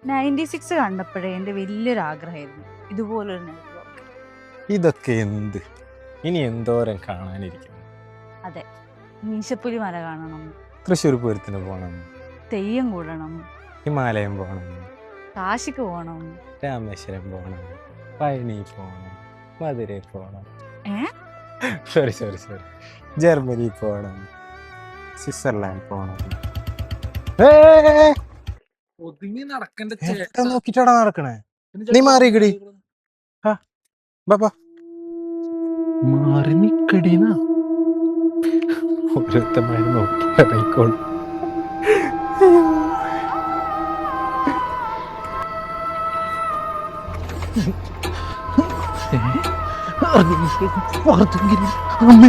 96 കണ്ടപ്പോഴേ എൻ്റെ വലിയൊരു ആഗ്രഹമായിരുന്നു ഇതുപോലൊരു നൈറ്റ് വാക്ക്. ഇതൊക്കെ എന്ത് ഇനി എന്തോരം കാണാനിരിക്കുന്നു. അതെ, മീശപ്പുലി മല കാണണം, തൃശ്ശൂർ പൂരത്തിന് പോകണം, തെയ്യം കൂടണം, ഹിമാലയം പോകണം, കാശിക്ക് പോകണം. രാമേശ്വരം പോകണം, പഴനി പോകണം, മധുരൈ പോകണം, ഏ സോറി ജർമ്മനി പോകണം, സ്വിറ്റ്സർലാൻഡ് പോകണം. ഒതുങ്ങി നടക്കണ്ട നോക്കിട്ടാടാ നടക്കണേ. നീ മാറിക്കടി. ബാബാ മാറി നിക്കടീന ഓരോരുത്തന്മാര് നോക്കി ഇറങ്ങിക്കോളും. അമ്മ